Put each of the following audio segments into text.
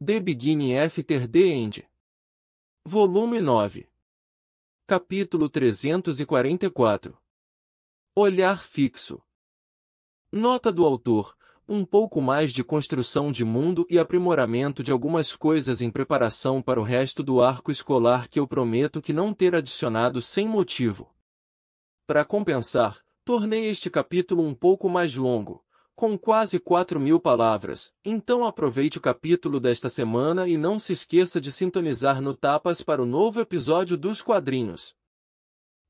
The Beginning After the End. Volume 9. Capítulo 344. Olhar fixo. Nota do autor: um pouco mais de construção de mundo e aprimoramento de algumas coisas em preparação para o resto do arco escolar que eu prometo que não ter adicionado sem motivo. Para compensar, tornei este capítulo um pouco mais longo, com quase 4.000 palavras, então aproveite o capítulo desta semana e não se esqueça de sintonizar no Tapas para o novo episódio dos quadrinhos.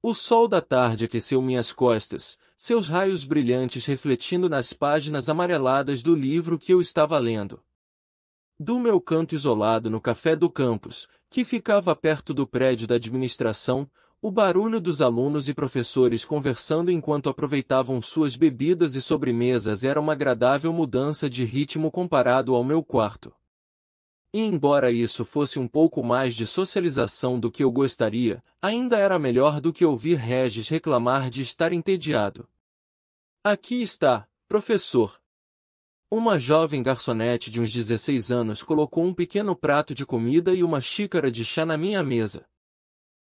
O sol da tarde aqueceu minhas costas, seus raios brilhantes refletindo nas páginas amareladas do livro que eu estava lendo. Do meu canto isolado no café do campus, que ficava perto do prédio da administração, o barulho dos alunos e professores conversando enquanto aproveitavam suas bebidas e sobremesas era uma agradável mudança de ritmo comparado ao meu quarto. E embora isso fosse um pouco mais de socialização do que eu gostaria, ainda era melhor do que ouvir Regis reclamar de estar entediado. Aqui está, professor. Uma jovem garçonete de uns 16 anos colocou um pequeno prato de comida e uma xícara de chá na minha mesa.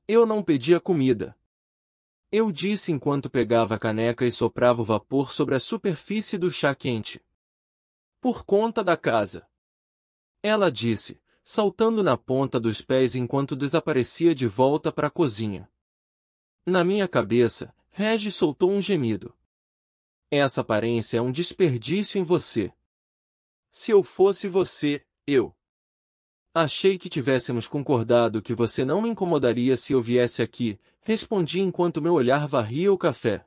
Eu não pedia comida. Eu disse enquanto pegava a caneca e soprava o vapor sobre a superfície do chá quente. Por conta da casa. Ela disse, saltando na ponta dos pés enquanto desaparecia de volta para a cozinha. Na minha cabeça, Regis soltou um gemido. Essa aparência é um desperdício em você. Se eu fosse você, eu... Achei que tivéssemos concordado que você não me incomodaria se eu viesse aqui, respondi enquanto meu olhar varria o café.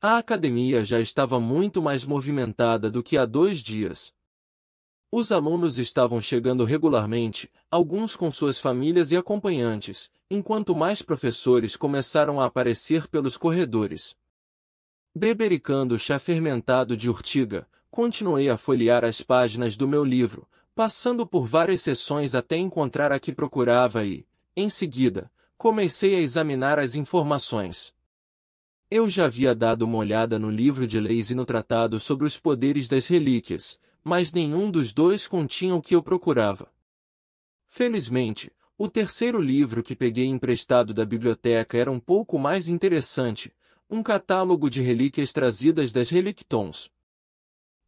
A academia já estava muito mais movimentada do que há 2 dias. Os alunos estavam chegando regularmente, alguns com suas famílias e acompanhantes, enquanto mais professores começaram a aparecer pelos corredores. Bebericando chá fermentado de urtiga, continuei a folhear as páginas do meu livro, passando por várias seções até encontrar a que procurava e, em seguida, comecei a examinar as informações. Eu já havia dado uma olhada no livro de leis e no tratado sobre os poderes das relíquias, mas nenhum dos dois continha o que eu procurava. Felizmente, o terceiro livro que peguei emprestado da biblioteca era um pouco mais interessante, um catálogo de relíquias trazidas das Relictons.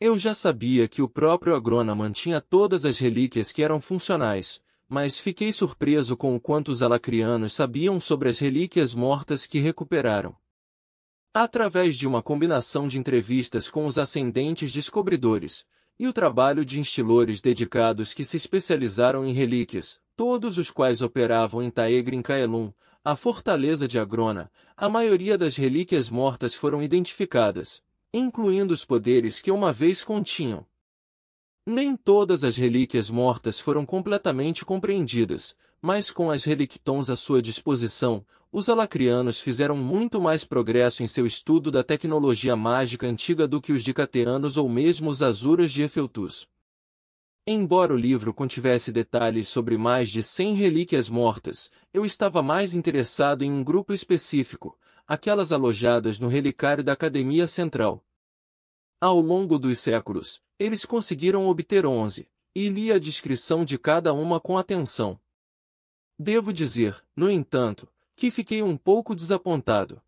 Eu já sabia que o próprio Agrona mantinha todas as relíquias que eram funcionais, mas fiquei surpreso com o quanto os alacrianos sabiam sobre as relíquias mortas que recuperaram. Através de uma combinação de entrevistas com os ascendentes descobridores, e o trabalho de instilores dedicados que se especializaram em relíquias, todos os quais operavam em Taegrin Kaelum, a fortaleza de Agrona, a maioria das relíquias mortas foram identificadas, incluindo os poderes que uma vez continham. Nem todas as relíquias mortas foram completamente compreendidas, mas com as Relictons à sua disposição, os alacrianos fizeram muito mais progresso em seu estudo da tecnologia mágica antiga do que os dicateanos ou mesmo os Azuras de Efeltus. Embora o livro contivesse detalhes sobre mais de 100 relíquias mortas, eu estava mais interessado em um grupo específico, aquelas alojadas no relicário da Academia Central. Ao longo dos séculos, eles conseguiram obter 11, e li a descrição de cada uma com atenção. Devo dizer, no entanto, que fiquei um pouco desapontado.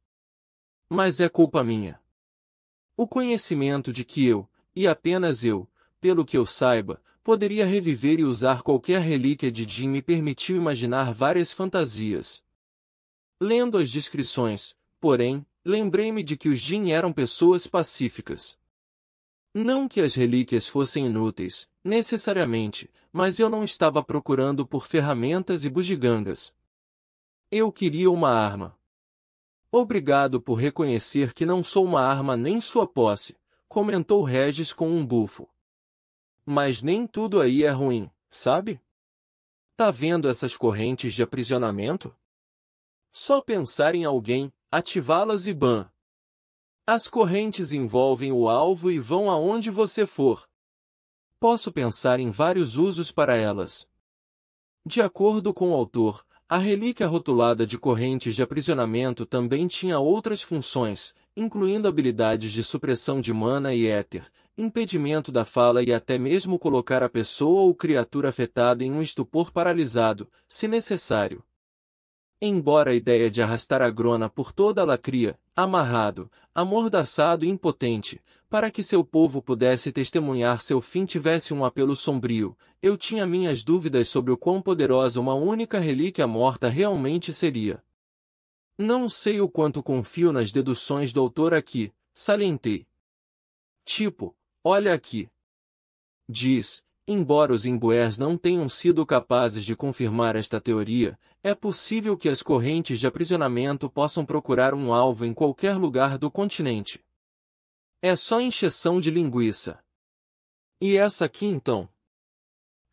Mas é culpa minha. O conhecimento de que eu, e apenas eu, pelo que eu saiba, poderia reviver e usar qualquer relíquia de Jin me permitiu imaginar várias fantasias. Lendo as descrições, porém, lembrei-me de que os Jin eram pessoas pacíficas. Não que as relíquias fossem inúteis, necessariamente, mas eu não estava procurando por ferramentas e bugigangas. Eu queria uma arma. Obrigado por reconhecer que não sou uma arma nem sua posse, comentou Regis com um bufo. Mas nem tudo aí é ruim, sabe? Tá vendo essas correntes de aprisionamento? Só pensar em alguém, ativá-las e bam! As correntes envolvem o alvo e vão aonde você for. Posso pensar em vários usos para elas. De acordo com o autor, a relíquia rotulada de correntes de aprisionamento também tinha outras funções, incluindo habilidades de supressão de mana e éter, impedimento da fala e até mesmo colocar a pessoa ou criatura afetada em um estupor paralisado, se necessário. Embora a ideia de arrastar a grona por toda a lacria, amarrado, amordaçado e impotente, para que seu povo pudesse testemunhar seu fim tivesse um apelo sombrio, eu tinha minhas dúvidas sobre o quão poderosa uma única relíquia morta realmente seria. Não sei o quanto confio nas deduções do autor aqui, salientei. Tipo, olha aqui. Diz, embora os imbuers não tenham sido capazes de confirmar esta teoria, é possível que as correntes de aprisionamento possam procurar um alvo em qualquer lugar do continente. É só encheção de linguiça. E essa aqui então?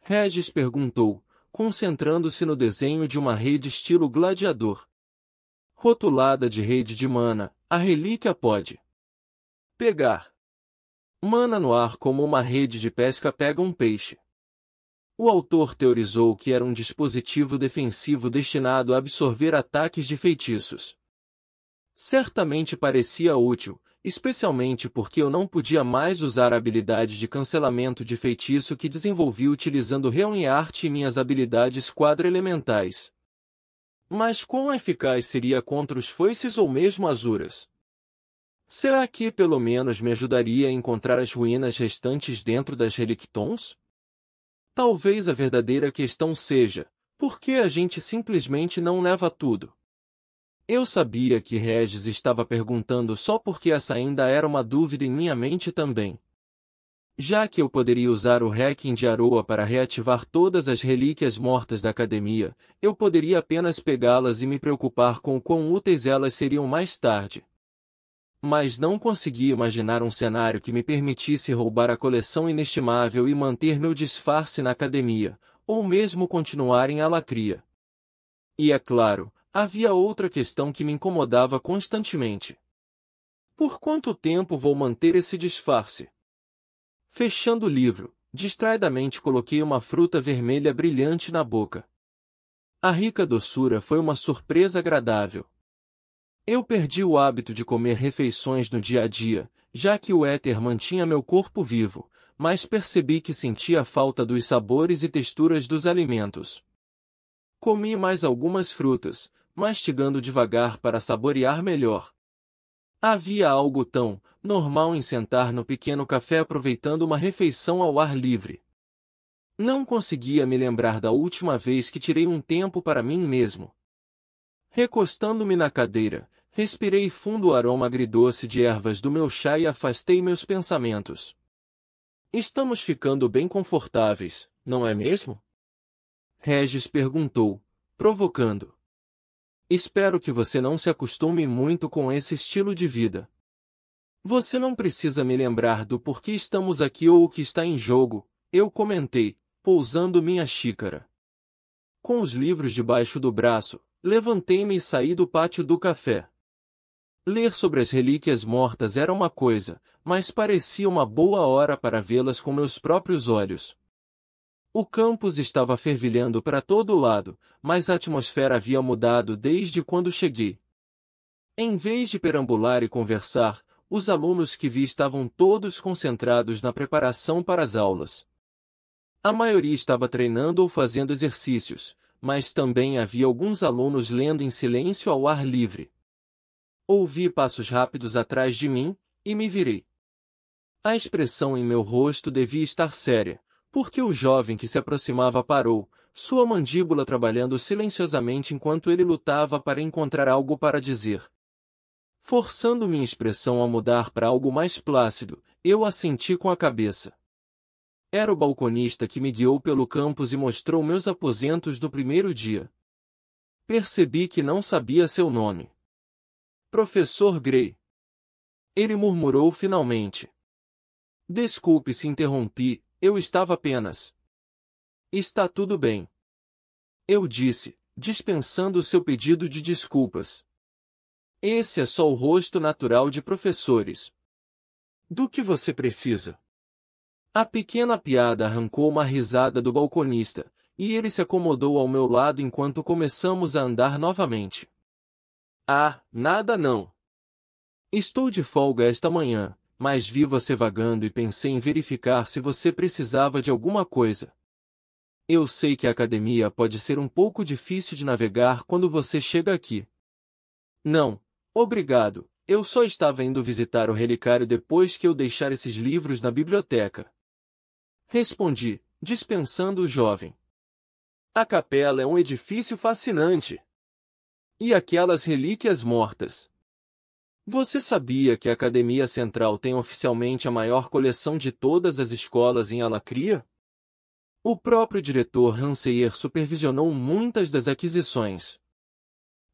Regis perguntou, concentrando-se no desenho de uma rede estilo gladiador. Rotulada de rede de mana, a relíquia pode pegar mana no ar como uma rede de pesca pega um peixe. O autor teorizou que era um dispositivo defensivo destinado a absorver ataques de feitiços. Certamente parecia útil, especialmente porque eu não podia mais usar a habilidade de cancelamento de feitiço que desenvolvi utilizando Realm-Art e minhas habilidades quadra-elementais. Mas quão eficaz seria contra os foices ou mesmo azuras? Será que pelo menos me ajudaria a encontrar as ruínas restantes dentro das Relictons? Talvez a verdadeira questão seja, por que a gente simplesmente não leva tudo? Eu sabia que Regis estava perguntando só porque essa ainda era uma dúvida em minha mente também. Já que eu poderia usar o Hacking de Aroa para reativar todas as relíquias mortas da academia, eu poderia apenas pegá-las e me preocupar com o quão úteis elas seriam mais tarde. Mas não conseguia imaginar um cenário que me permitisse roubar a coleção inestimável e manter meu disfarce na academia, ou mesmo continuar em Alacria. E é claro, havia outra questão que me incomodava constantemente. Por quanto tempo vou manter esse disfarce? Fechando o livro, distraidamente coloquei uma fruta vermelha brilhante na boca. A rica doçura foi uma surpresa agradável. Eu perdi o hábito de comer refeições no dia a dia, já que o éter mantinha meu corpo vivo, mas percebi que sentia falta dos sabores e texturas dos alimentos. Comi mais algumas frutas, mastigando devagar para saborear melhor. Havia algo tão normal em sentar no pequeno café aproveitando uma refeição ao ar livre. Não conseguia me lembrar da última vez que tirei um tempo para mim mesmo. Recostando-me na cadeira, respirei fundo o aroma agridoce de ervas do meu chá e afastei meus pensamentos. Estamos ficando bem confortáveis, não é mesmo? Regis perguntou, provocando. Espero que você não se acostume muito com esse estilo de vida. Você não precisa me lembrar do porquê estamos aqui ou o que está em jogo, eu comentei, pousando minha xícara. Com os livros debaixo do braço, levantei-me e saí do pátio do café. Ler sobre as relíquias mortas era uma coisa, mas parecia uma boa hora para vê-las com meus próprios olhos. O campus estava fervilhando para todo lado, mas a atmosfera havia mudado desde quando cheguei. Em vez de perambular e conversar, os alunos que vi estavam todos concentrados na preparação para as aulas. A maioria estava treinando ou fazendo exercícios, mas também havia alguns alunos lendo em silêncio ao ar livre. Ouvi passos rápidos atrás de mim, e me virei. A expressão em meu rosto devia estar séria, porque o jovem que se aproximava parou, sua mandíbula trabalhando silenciosamente enquanto ele lutava para encontrar algo para dizer. Forçando minha expressão a mudar para algo mais plácido, eu assenti com a cabeça. Era o balconista que me guiou pelo campus e mostrou meus aposentos do primeiro dia. Percebi que não sabia seu nome. Professor Gray. Ele murmurou finalmente. Desculpe se interrompi, eu estava apenas. Está tudo bem. Eu disse, dispensando seu pedido de desculpas. Esse é só o rosto natural de professores. Do que você precisa? A pequena piada arrancou uma risada do balconista, e ele se acomodou ao meu lado enquanto começamos a andar novamente. Ah, nada não. Estou de folga esta manhã, mas vi você vagando e pensei em verificar se você precisava de alguma coisa. Eu sei que a academia pode ser um pouco difícil de navegar quando você chega aqui. Não, obrigado, eu só estava indo visitar o relicário depois que eu deixar esses livros na biblioteca. Respondi, dispensando o jovem. A capela é um edifício fascinante. E aquelas relíquias mortas? Você sabia que a Academia Central tem oficialmente a maior coleção de todas as escolas em Alacria? O próprio diretor Hanseyer supervisionou muitas das aquisições.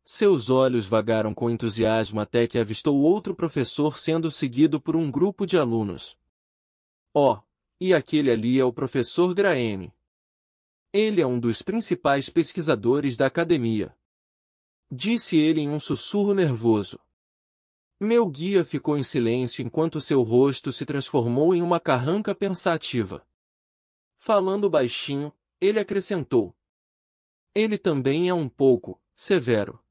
Seus olhos vagaram com entusiasmo até que avistou outro professor sendo seguido por um grupo de alunos. Oh, e aquele ali é o professor Graham. Ele é um dos principais pesquisadores da academia. Disse ele em um sussurro nervoso. Meu guia ficou em silêncio enquanto seu rosto se transformou em uma carranca pensativa. Falando baixinho, ele acrescentou. Ele também é um pouco severo.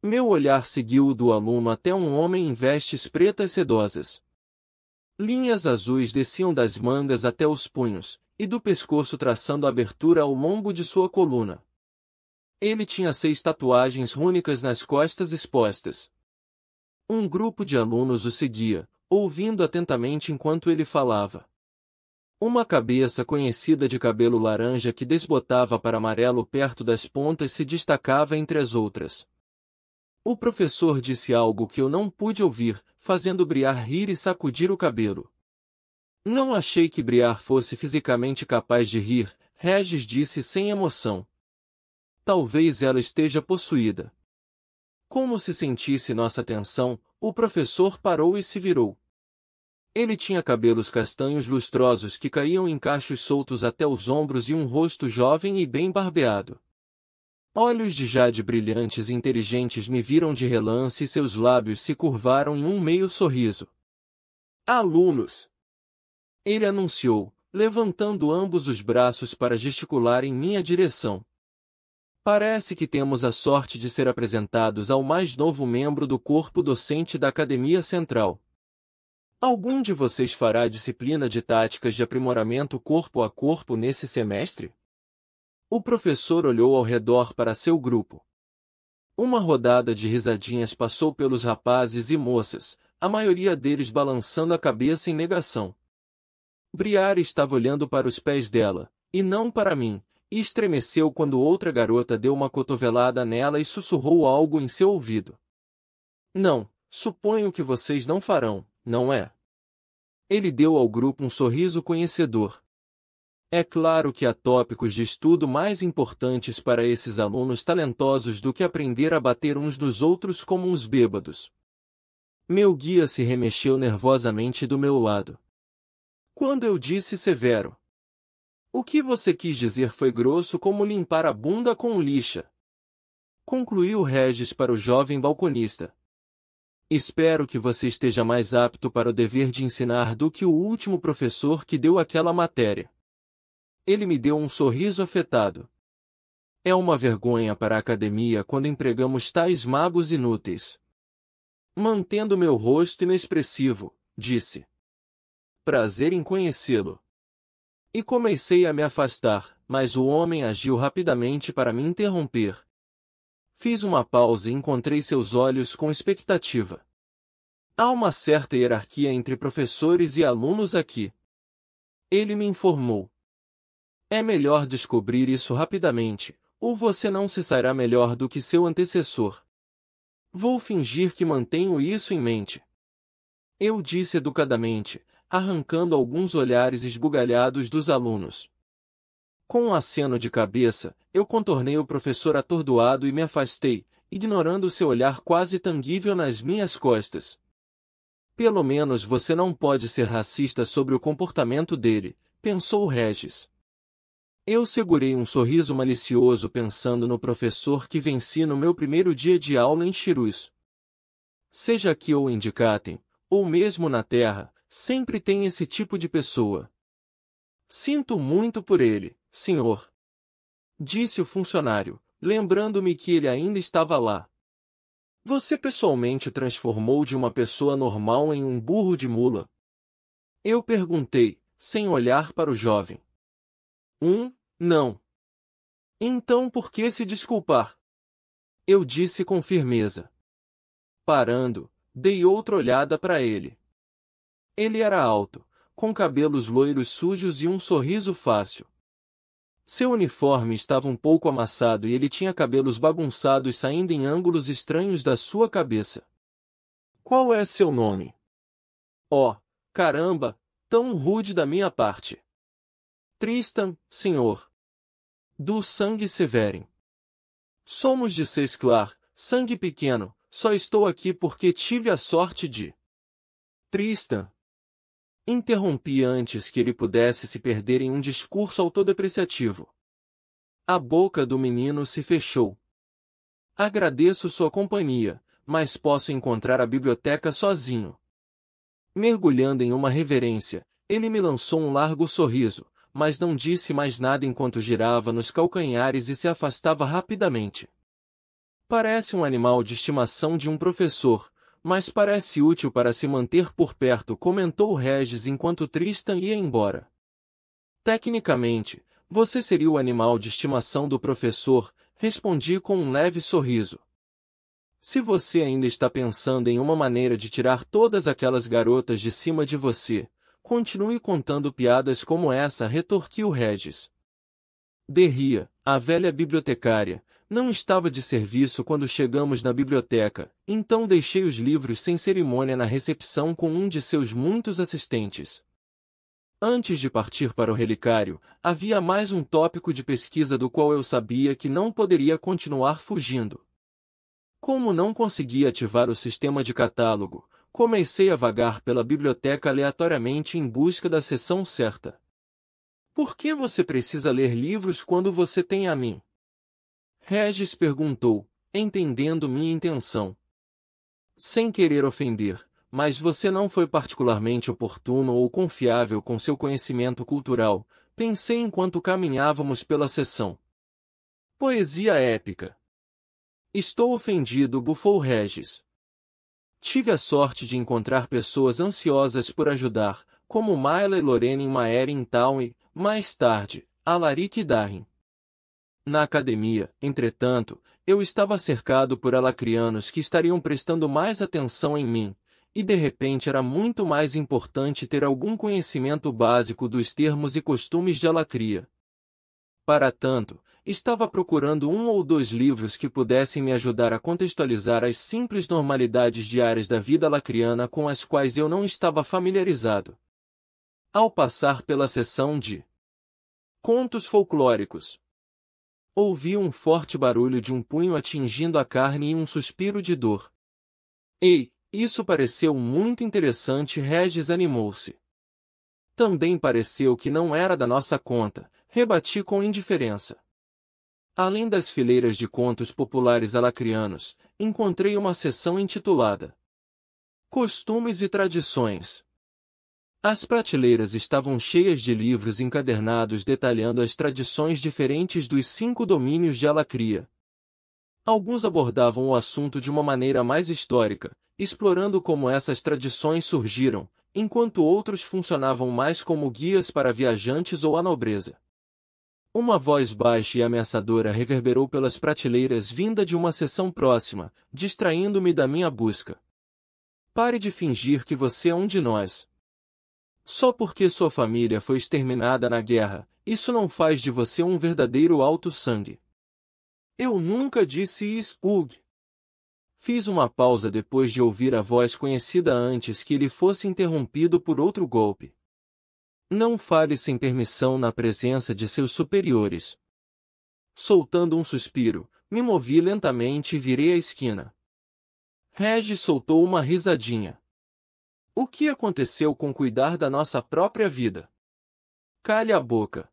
Meu olhar seguiu o do aluno até um homem em vestes pretas sedosas. Linhas azuis desciam das mangas até os punhos, e do pescoço traçando abertura ao lombo de sua coluna. Ele tinha 6 tatuagens rúnicas nas costas expostas. Um grupo de alunos o seguia, ouvindo atentamente enquanto ele falava. Uma cabeça conhecida de cabelo laranja que desbotava para amarelo perto das pontas se destacava entre as outras. O professor disse algo que eu não pude ouvir, fazendo Briar rir e sacudir o cabelo. Não achei que Briar fosse fisicamente capaz de rir, Regis disse sem emoção. Talvez ela esteja possuída. Como se sentisse nossa atenção, o professor parou e se virou. Ele tinha cabelos castanhos lustrosos que caíam em cachos soltos até os ombros e um rosto jovem e bem barbeado. Olhos de jade brilhantes e inteligentes me viram de relance e seus lábios se curvaram em um meio sorriso. Alunos! Ele anunciou, levantando ambos os braços para gesticular em minha direção. Parece que temos a sorte de ser apresentados ao mais novo membro do corpo docente da Academia Central. Algum de vocês fará a disciplina de táticas de aprimoramento corpo a corpo nesse semestre? O professor olhou ao redor para seu grupo. Uma rodada de risadinhas passou pelos rapazes e moças, a maioria deles balançando a cabeça em negação. Briar estava olhando para os pés dela, e não para mim, e estremeceu quando outra garota deu uma cotovelada nela e sussurrou algo em seu ouvido. Não, suponho que vocês não farão, não é? Ele deu ao grupo um sorriso conhecedor. É claro que há tópicos de estudo mais importantes para esses alunos talentosos do que aprender a bater uns nos outros como uns bêbados. Meu guia se remexeu nervosamente do meu lado. Quando eu disse severo, o que você quis dizer foi grosso como limpar a bunda com lixa. Concluiu Regis para o jovem balconista. Espero que você esteja mais apto para o dever de ensinar do que o último professor que deu aquela matéria. Ele me deu um sorriso afetado. É uma vergonha para a academia quando empregamos tais magos inúteis. Mantendo meu rosto inexpressivo, disse. Prazer em conhecê-lo. E comecei a me afastar, mas o homem agiu rapidamente para me interromper. Fiz uma pausa e encontrei seus olhos com expectativa. Há uma certa hierarquia entre professores e alunos aqui. Ele me informou. É melhor descobrir isso rapidamente, ou você não se sairá melhor do que seu antecessor. Vou fingir que mantenho isso em mente. Eu disse educadamente, arrancando alguns olhares esbugalhados dos alunos. Com um aceno de cabeça, eu contornei o professor atordoado e me afastei, ignorando seu olhar quase tangível nas minhas costas. Pelo menos você não pode ser racista sobre o comportamento dele, pensou Regis. Eu segurei um sorriso malicioso pensando no professor que venci no meu primeiro dia de aula em Chirus. Seja aqui ou em Dicatem, ou mesmo na Terra, sempre tem esse tipo de pessoa. Sinto muito por ele, senhor. Disse o funcionário, lembrando-me que ele ainda estava lá. Você pessoalmente transformou de uma pessoa normal em um burro de mula? Eu perguntei, sem olhar para o jovem. Não. Então por que se desculpar? Eu disse com firmeza. Parando, dei outra olhada para ele. Ele era alto, com cabelos loiros sujos e um sorriso fácil. Seu uniforme estava um pouco amassado e ele tinha cabelos bagunçados saindo em ângulos estranhos da sua cabeça. Qual é seu nome? Oh, caramba, tão rude da minha parte. Tristan, senhor. Do sangue Severin. Somos de Sesclar, sangue pequeno, só estou aqui porque tive a sorte de... Tristan. Interrompi antes que ele pudesse se perder em um discurso autodepreciativo. A boca do menino se fechou. Agradeço sua companhia, mas posso encontrar a biblioteca sozinho. Mergulhando em uma reverência, ele me lançou um largo sorriso, mas não disse mais nada enquanto girava nos calcanhares e se afastava rapidamente. Parece um animal de estimação de um professor, mas parece útil para se manter por perto, comentou Regis enquanto Tristan ia embora. Tecnicamente, você seria o animal de estimação do professor, respondi com um leve sorriso. Se você ainda está pensando em uma maneira de tirar todas aquelas garotas de cima de você, continue contando piadas como essa, retorquiu Regis. Derria, a velha bibliotecária, não estava de serviço quando chegamos na biblioteca, então deixei os livros sem cerimônia na recepção com um de seus muitos assistentes. Antes de partir para o relicário, havia mais um tópico de pesquisa do qual eu sabia que não poderia continuar fugindo. Como não conseguia ativar o sistema de catálogo, comecei a vagar pela biblioteca aleatoriamente em busca da seção certa. Por que você precisa ler livros quando você tem a mim? Regis perguntou, entendendo minha intenção. Sem querer ofender, mas você não foi particularmente oportuno ou confiável com seu conhecimento cultural, pensei enquanto caminhávamos pela seção. Poesia épica. Estou ofendido, bufou Regis. Tive a sorte de encontrar pessoas ansiosas por ajudar, como Mayla e Lorena em Maere em Town e, mais tarde, Alaric e Darin. Na academia, entretanto, eu estava cercado por alacrianos que estariam prestando mais atenção em mim, e de repente era muito mais importante ter algum conhecimento básico dos termos e costumes de alacria. Para tanto, estava procurando um ou dois livros que pudessem me ajudar a contextualizar as simples normalidades diárias da vida alacriana com as quais eu não estava familiarizado. Ao passar pela seção de contos folclóricos, ouvi um forte barulho de um punho atingindo a carne e um suspiro de dor. Ei, isso pareceu muito interessante. Regis animou-se. Também pareceu que não era da nossa conta, rebati com indiferença. Além das fileiras de contos populares alacrianos, encontrei uma seção intitulada Costumes e Tradições. As prateleiras estavam cheias de livros encadernados detalhando as tradições diferentes dos 5 domínios de alacria. Alguns abordavam o assunto de uma maneira mais histórica, explorando como essas tradições surgiram, enquanto outros funcionavam mais como guias para viajantes ou a nobreza. Uma voz baixa e ameaçadora reverberou pelas prateleiras vinda de uma seção próxima, distraindo-me da minha busca. Pare de fingir que você é um de nós. Só porque sua família foi exterminada na guerra, isso não faz de você um verdadeiro alto-sangue. Eu nunca disse isso, Ugh. Fiz uma pausa depois de ouvir a voz conhecida antes que ele fosse interrompido por outro golpe. Não fale sem permissão na presença de seus superiores. Soltando um suspiro, me movi lentamente e virei a esquina. Regis soltou uma risadinha. O que aconteceu com cuidar da nossa própria vida? Cale a boca.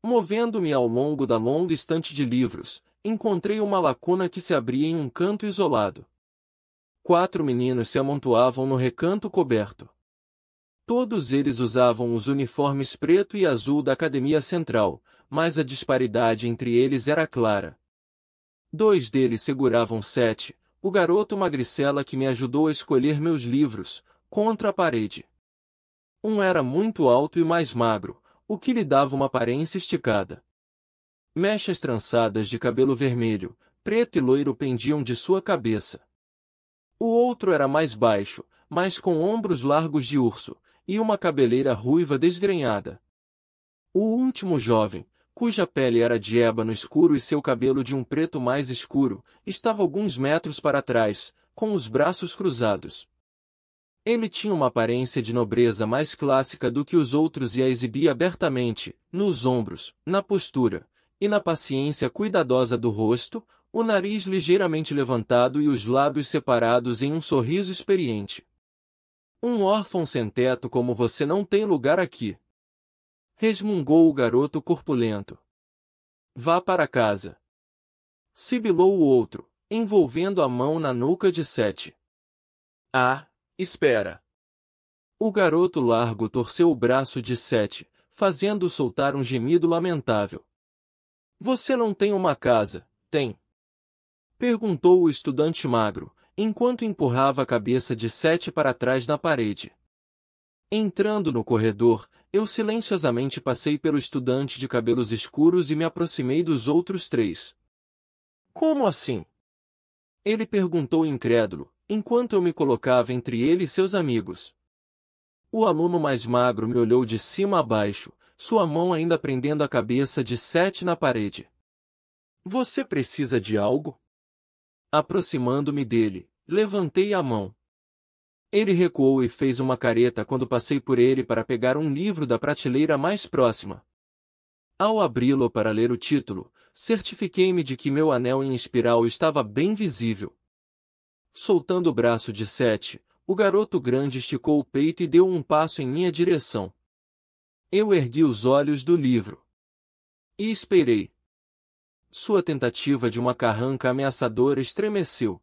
Movendo-me ao longo da longa estante de livros, encontrei uma lacuna que se abria em um canto isolado. 4 meninos se amontoavam no recanto coberto. Todos eles usavam os uniformes preto e azul da Academia Central, mas a disparidade entre eles era clara. 2 deles seguravam 7, o garoto magricela que me ajudou a escolher meus livros, contra a parede. Um era muito alto e mais magro, o que lhe dava uma aparência esticada. Mechas trançadas de cabelo vermelho, preto e loiro pendiam de sua cabeça. O outro era mais baixo, mas com ombros largos de urso, e uma cabeleira ruiva desgrenhada. O último jovem, cuja pele era de ébano escuro e seu cabelo de um preto mais escuro, estava alguns metros para trás, com os braços cruzados. Ele tinha uma aparência de nobreza mais clássica do que os outros e a exibia abertamente, nos ombros, na postura, e na paciência cuidadosa do rosto, o nariz ligeiramente levantado e os lábios separados em um sorriso experiente. Um órfão sem teto como você não tem lugar aqui. Resmungou o garoto corpulento. Vá para casa. Sibilou o outro, envolvendo a mão na nuca de Sete. Ah, espera. O garoto largo torceu o braço de Sete, fazendo soltar um gemido lamentável. Você não tem uma casa, tem? Perguntou o estudante magro, enquanto empurrava a cabeça de Sete para trás na parede. Entrando no corredor, eu silenciosamente passei pelo estudante de cabelos escuros e me aproximei dos outros três. Como assim? Ele perguntou incrédulo, enquanto eu me colocava entre ele e seus amigos. O aluno mais magro me olhou de cima a baixo, sua mão ainda prendendo a cabeça de Sete na parede. Você precisa de algo? Aproximando-me dele, levantei a mão. Ele recuou e fez uma careta quando passei por ele para pegar um livro da prateleira mais próxima. Ao abri-lo para ler o título, certifiquei-me de que meu anel em espiral estava bem visível. Soltando o braço de Sete, o garoto grande esticou o peito e deu um passo em minha direção. Eu ergui os olhos do livro. E esperei. Sua tentativa de uma carranca ameaçadora estremeceu.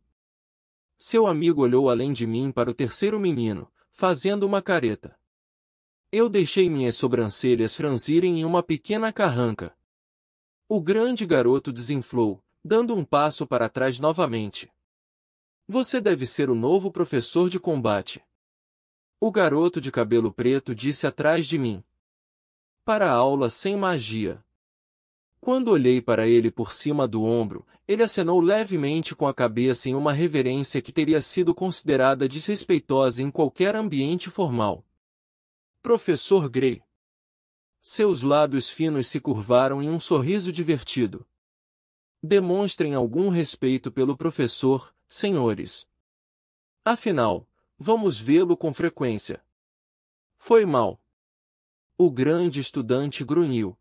Seu amigo olhou além de mim para o terceiro menino, fazendo uma careta. Eu deixei minhas sobrancelhas franzirem em uma pequena carranca. O grande garoto desinflou, dando um passo para trás novamente. Você deve ser o novo professor de combate. O garoto de cabelo preto disse atrás de mim. Para a aula sem magia. Quando olhei para ele por cima do ombro, ele acenou levemente com a cabeça em uma reverência que teria sido considerada desrespeitosa em qualquer ambiente formal. Professor Gray. Seus lábios finos se curvaram em um sorriso divertido. Demonstrem algum respeito pelo professor, senhores. Afinal, vamos vê-lo com frequência. Foi mal. O grande estudante grunhiu.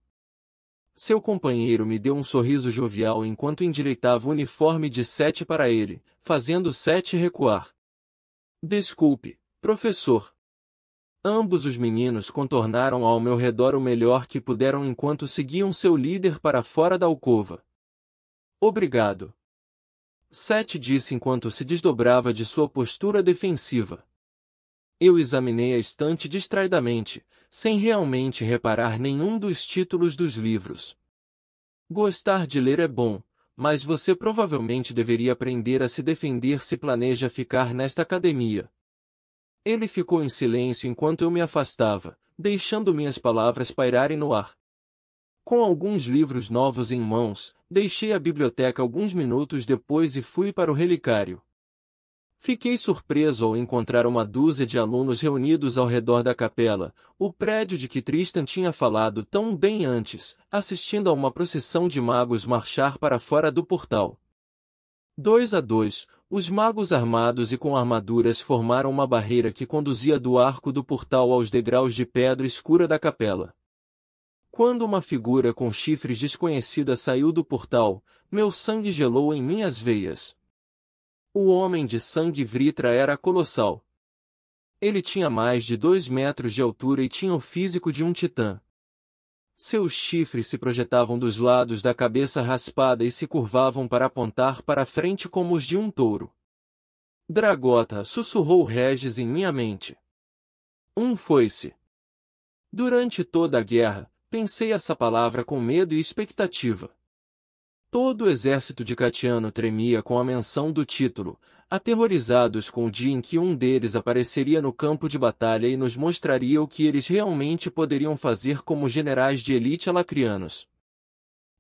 Seu companheiro me deu um sorriso jovial enquanto endireitava o uniforme de Sete para ele, fazendo Sete recuar. Desculpe, professor. Ambos os meninos contornaram ao meu redor o melhor que puderam enquanto seguiam seu líder para fora da alcova. Obrigado. Sete disse enquanto se desdobrava de sua postura defensiva. Eu examinei a estante distraidamente, sem realmente reparar nenhum dos títulos dos livros. Gostar de ler é bom, mas você provavelmente deveria aprender a se defender se planeja ficar nesta academia. Ele ficou em silêncio enquanto eu me afastava, deixando minhas palavras pairarem no ar. Com alguns livros novos em mãos, deixei a biblioteca alguns minutos depois e fui para o relicário. Fiquei surpreso ao encontrar uma dúzia de alunos reunidos ao redor da capela, o prédio de que Tristan tinha falado tão bem antes, assistindo a uma procissão de magos marchar para fora do portal. 2 a 2, os magos armados e com armaduras formaram uma barreira que conduzia do arco do portal aos degraus de pedra escura da capela. Quando uma figura com chifres desconhecida saiu do portal, meu sangue gelou em minhas veias. O homem de sangue Vritra era colossal. Ele tinha mais de 2 metros de altura e tinha o físico de um titã. Seus chifres se projetavam dos lados da cabeça raspada e se curvavam para apontar para a frente como os de um touro. Dragota, sussurrou Regis em minha mente. Um foice. Durante toda a guerra, pensei essa palavra com medo e expectativa. Todo o exército de Catiano tremia com a menção do título, aterrorizados com o dia em que um deles apareceria no campo de batalha e nos mostraria o que eles realmente poderiam fazer como generais de elite alacrianos.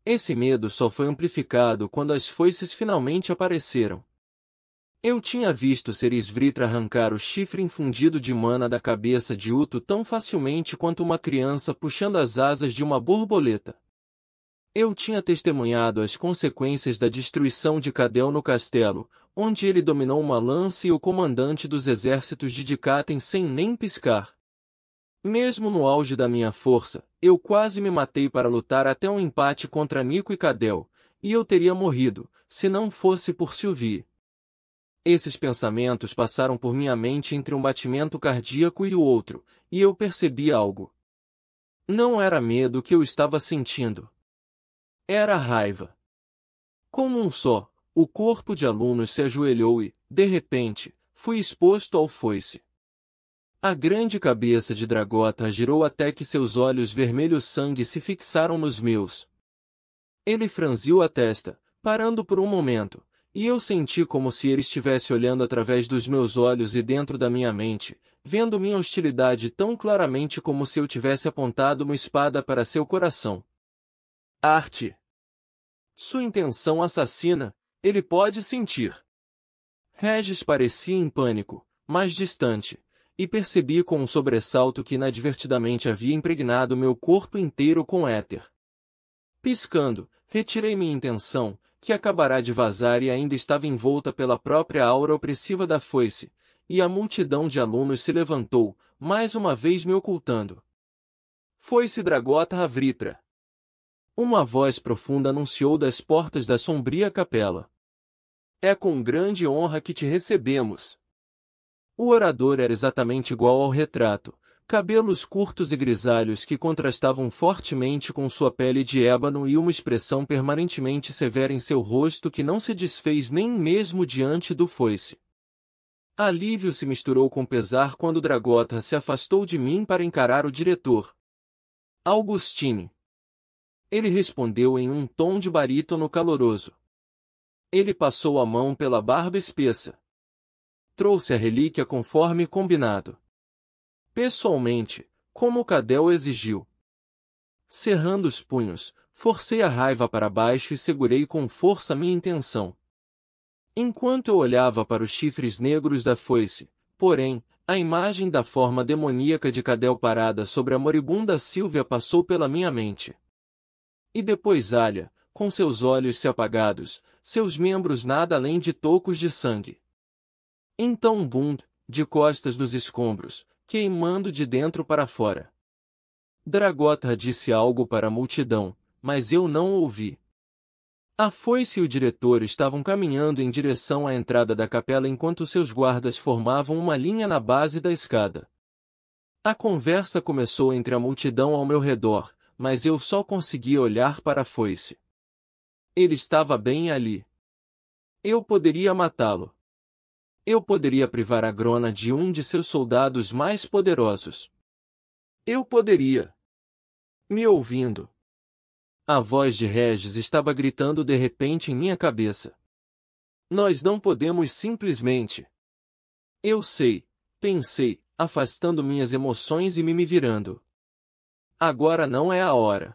Esse medo só foi amplificado quando as foices finalmente apareceram. Eu tinha visto Serisvritra arrancar o chifre infundido de mana da cabeça de Uto tão facilmente quanto uma criança puxando as asas de uma borboleta. Eu tinha testemunhado as consequências da destruição de Cadel no castelo, onde ele dominou uma lança e o comandante dos exércitos de Dikaten sem nem piscar. Mesmo no auge da minha força, eu quase me matei para lutar até um empate contra Nico e Cadel, e eu teria morrido, se não fosse por Sylvie. Esses pensamentos passaram por minha mente entre um batimento cardíaco e o outro, e eu percebi algo. Não era medo que eu estava sentindo. Era raiva. Como um só, o corpo de alunos se ajoelhou e, de repente, fui exposto ao foice. A grande cabeça de Dragota girou até que seus olhos vermelhos sangue se fixaram nos meus. Ele franziu a testa, parando por um momento, e eu senti como se ele estivesse olhando através dos meus olhos e dentro da minha mente, vendo minha hostilidade tão claramente como se eu tivesse apontado uma espada para seu coração. Arte. Sua intenção assassina, ele pode sentir. Regis parecia em pânico, mas distante, e percebi com um sobressalto que inadvertidamente havia impregnado meu corpo inteiro com éter. Piscando, retirei minha intenção, que acabará de vazar e ainda estava envolta pela própria aura opressiva da foice, e a multidão de alunos se levantou, mais uma vez me ocultando. Foi-se Dragota Avritra. Uma voz profunda anunciou das portas da sombria capela. É com grande honra que te recebemos. O orador era exatamente igual ao retrato, cabelos curtos e grisalhos que contrastavam fortemente com sua pele de ébano e uma expressão permanentemente severa em seu rosto que não se desfez nem mesmo diante do foice. Alívio se misturou com pesar quando Dragota se afastou de mim para encarar o diretor. Augustine. Ele respondeu em um tom de barítono caloroso. Ele passou a mão pela barba espessa. Trouxe a relíquia conforme combinado. Pessoalmente, como Cadel exigiu. Cerrando os punhos, forcei a raiva para baixo e segurei com força minha intenção. Enquanto eu olhava para os chifres negros da foice, porém, a imagem da forma demoníaca de Cadel parada sobre a moribunda Sílvia passou pela minha mente. E depois Alia, com seus olhos se apagados, seus membros nada além de tocos de sangue. Então Bund, de costas nos escombros, queimando de dentro para fora. Dragota disse algo para a multidão, mas eu não ouvi. A foice e o diretor estavam caminhando em direção à entrada da capela enquanto seus guardas formavam uma linha na base da escada. A conversa começou entre a multidão ao meu redor, mas eu só conseguia olhar para a foice. Ele estava bem ali. Eu poderia matá-lo. Eu poderia privar a Grona de um de seus soldados mais poderosos. Eu poderia. Me ouvindo. A voz de Regis estava gritando de repente em minha cabeça. Nós não podemos simplesmente. Eu sei, pensei, afastando minhas emoções e me virando. Agora não é a hora.